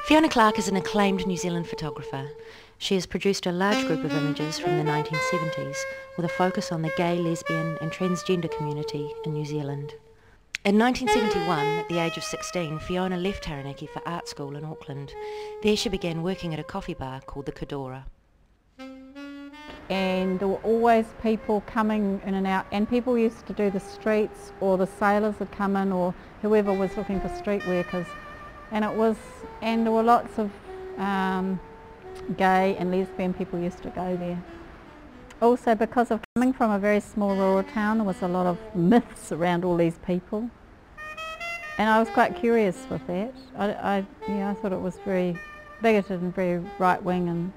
Fiona Clarke is an acclaimed New Zealand photographer. She has produced a large group of images from the 1970s with a focus on the gay, lesbian and transgender community in New Zealand. In 1971, at the age of 16, Fiona left Taranaki for art school in Auckland. There she began working at a coffee bar called the Cadora. And there were always people coming in and out, and people used to do the streets, or the sailors would come in, or whoever was looking for street workers. And there were lots of gay and lesbian people used to go there. Also, because of coming from a very small rural town, there was a lot of myths around all these people. And I was quite curious with that. I thought it was very bigoted and very right-wing,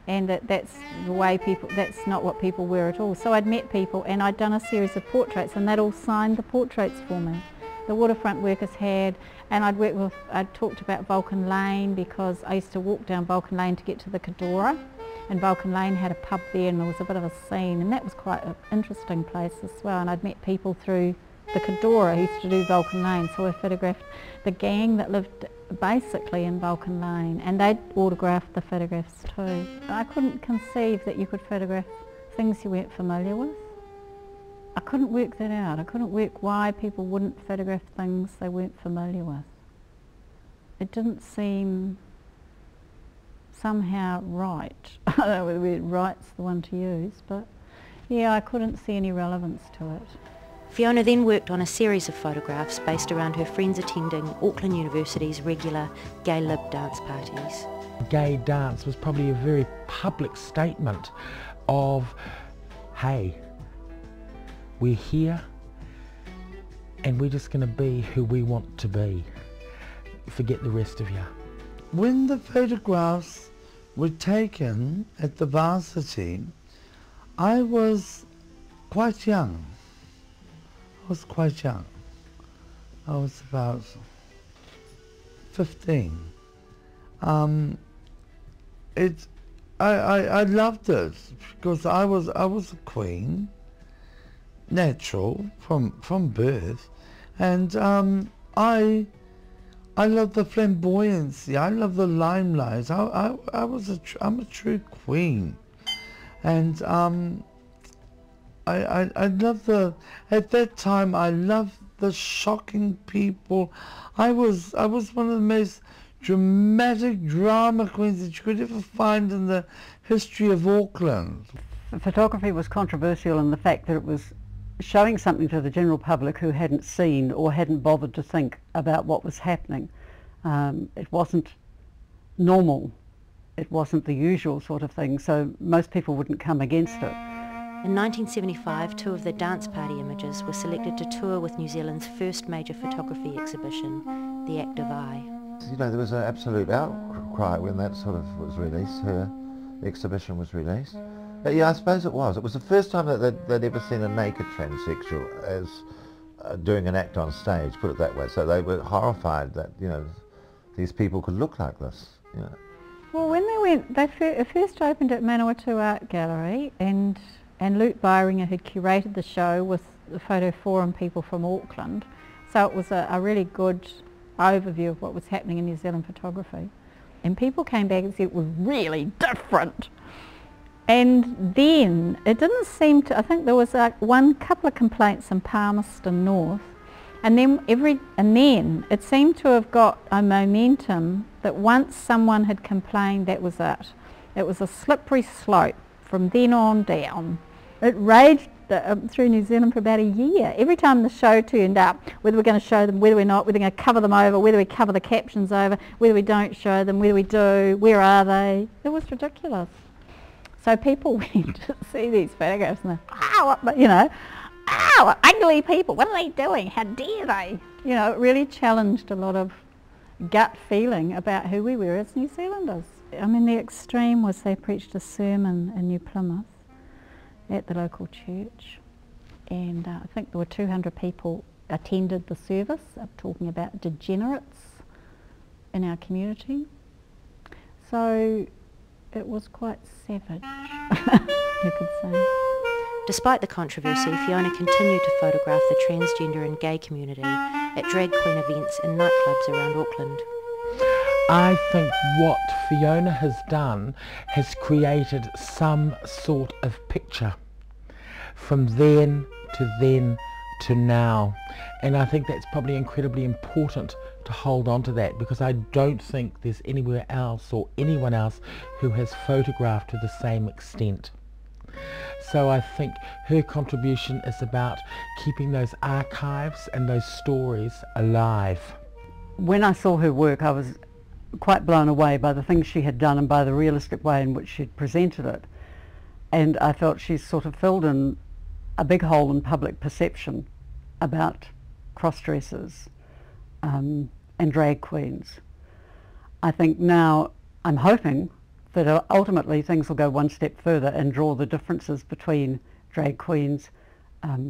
and that's the way that's not what people were at all. So I'd met people and I'd done a series of portraits, and they'd all signed the portraits for me. The waterfront workers had, and I'd talked about Vulcan Lane because I used to walk down Vulcan Lane to get to the Cadora, and Vulcan Lane had a pub there and there was a bit of a scene, and that was quite an interesting place as well. And I'd met people through the Cadora who used to do Vulcan Lane, so I photographed the gang that lived basically in Vulcan Lane, and they'd autographed the photographs too. I couldn't conceive that you could photograph things you weren't familiar with. I couldn't work that out. I couldn't work why people wouldn't photograph things they weren't familiar with. It didn't seem somehow right. I don't know whether the word right's the one to use, but yeah, I couldn't see any relevance to it. Fiona then worked on a series of photographs based around her friends attending Auckland University's regular gay lib dance parties. Gay dance was probably a very public statement of, hey, we're here and we're just going to be who we want to be. Forget the rest of you. When the photographs were taken at the Varsity, I was quite young. I was about 15. I loved it because I was a queen, natural from birth, and I love the flamboyancy. I love the limelight. I'm a true queen, and I love at that time I loved the shocking people. I was one of the most dramatic drama queens that you could ever find in the history of Auckland. Photography was controversial in the fact that it was showing something to the general public who hadn't seen or hadn't bothered to think about what was happening. It wasn't normal. It wasn't the usual sort of thing, so most people wouldn't come against it. In 1975, two of the dance party images were selected to tour with New Zealand's first major photography exhibition, The Active Eye. You know, there was an absolute outcry when that sort of was released, her exhibition was released. Yeah, I suppose it was. It was the first time that they'd ever seen a naked transsexual as doing an act on stage, put it that way. So they were horrified that, you know, these people could look like this, you know. Well, when they first opened at Manawatu Art Gallery, and Luke Byringer had curated the show with the Photo Forum people from Auckland, so it was a really good overview of what was happening in New Zealand photography. And people came back and said it was really different. And then it didn't seem to, I think there was couple of complaints in Palmerston North, and then it seemed to have got a momentum that once someone had complained, that was it. It was a slippery slope from then on down. It raged through New Zealand for about a year. Every time the show turned up, whether we're going to show them, whether we're not, whether we're going to cover them over, whether we cover the captions over, whether we don't show them, whether we do, where are they? It was ridiculous. So people went to see these photographs and ugly people, what are they doing? How dare they? You know, it really challenged a lot of gut feeling about who we were as New Zealanders. I mean, the extreme was they preached a sermon in New Plymouth at the local church, and I think there were 200 people attended the service talking about degenerates in our community. So it was quite savage, you could say. Despite the controversy, Fiona continued to photograph the transgender and gay community at drag queen events and nightclubs around Auckland. I think what Fiona has done has created some sort of picture from then to now, and I think that's probably incredibly important to hold on to that, because I don't think there's anywhere else or anyone else who has photographed to the same extent. So I think her contribution is about keeping those archives and those stories alive. When I saw her work, I was quite blown away by the things she had done and by the realistic way in which she'd presented it. And I felt she's sort of filled in a big hole in public perception about cross-dressers and drag queens. I think now, I'm hoping that ultimately things will go one step further and draw the differences between drag queens,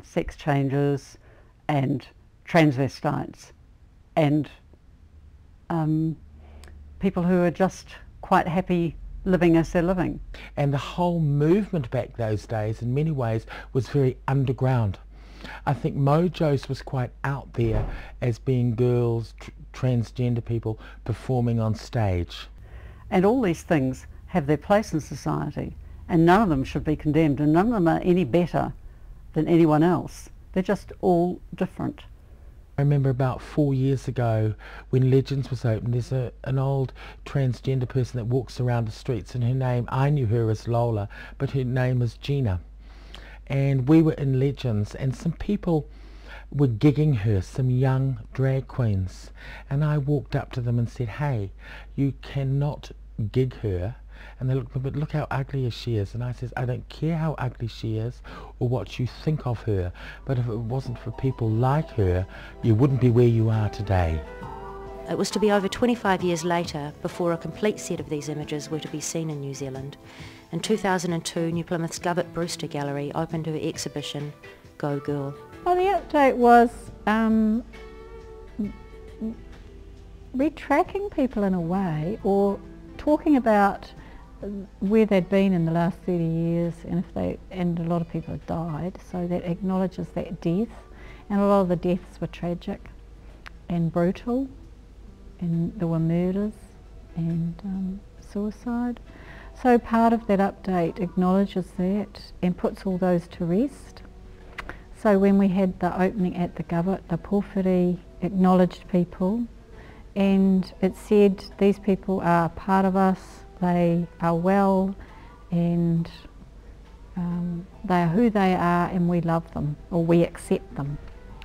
sex changers and transvestites, and people who are just quite happy living as they're living. And the whole movement back those days in many ways was very underground. I think Mojo's was quite out there as being girls, transgender people performing on stage. And all these things have their place in society, and none of them should be condemned, and none of them are any better than anyone else. They're just all different. I remember about 4 years ago when Legends was open, there's an old transgender person that walks around the streets, and her name, I knew her as Lola, but her name is Gina. And we were in Legends, and some people were gigging her, some young drag queens, and I walked up to them and said, hey, you cannot gig her. And they looked, but look how ugly she is. And I says, I don't care how ugly she is or what you think of her, but if it wasn't for people like her, you wouldn't be where you are today. It was to be over 25 years later before a complete set of these images were to be seen in New Zealand. In 2002, New Plymouth's Govett Brewster Gallery opened her exhibition, Go Girl. Well, the update was retracking people in a way, or talking about where they'd been in the last 30 years, and a lot of people have died, so that acknowledges that death, and a lot of the deaths were tragic and brutal, and there were murders and suicide. So part of that update acknowledges that and puts all those to rest. So when we had the opening at the Govett, the Porphyry acknowledged people, and it said these people are part of us, they are well, and they are who they are, and we love them, or we accept them.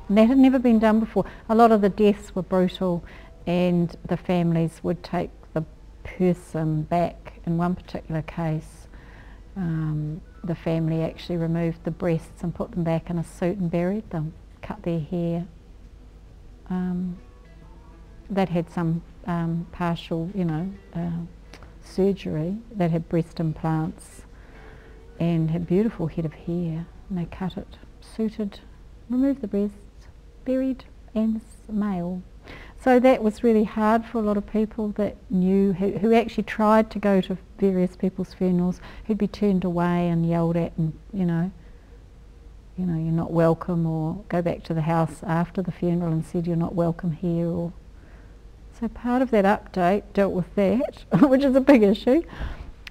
And that had never been done before. A lot of the deaths were brutal, and the families would take the person back. In one particular case, the family actually removed the breasts and put them back in a suit and buried them, cut their hair. That had some partial, surgery, that had breast implants and had beautiful head of hair, and they cut it, suited, removed the breasts, buried, and male. So that was really hard for a lot of people that knew, who actually tried to go to various people's funerals, who'd be turned away and yelled at, and you're not welcome, or go back to the house after the funeral and said you're not welcome here. Or so part of that update dealt with that, which is a big issue.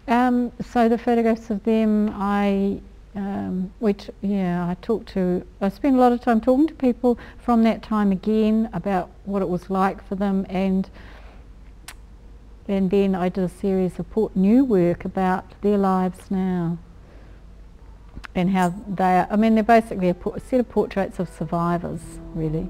So the photographs of them, I spent a lot of time talking to people from that time again about what it was like for them, and then I did a series of new work about their lives now and how they are, they're basically a set of portraits of survivors, really.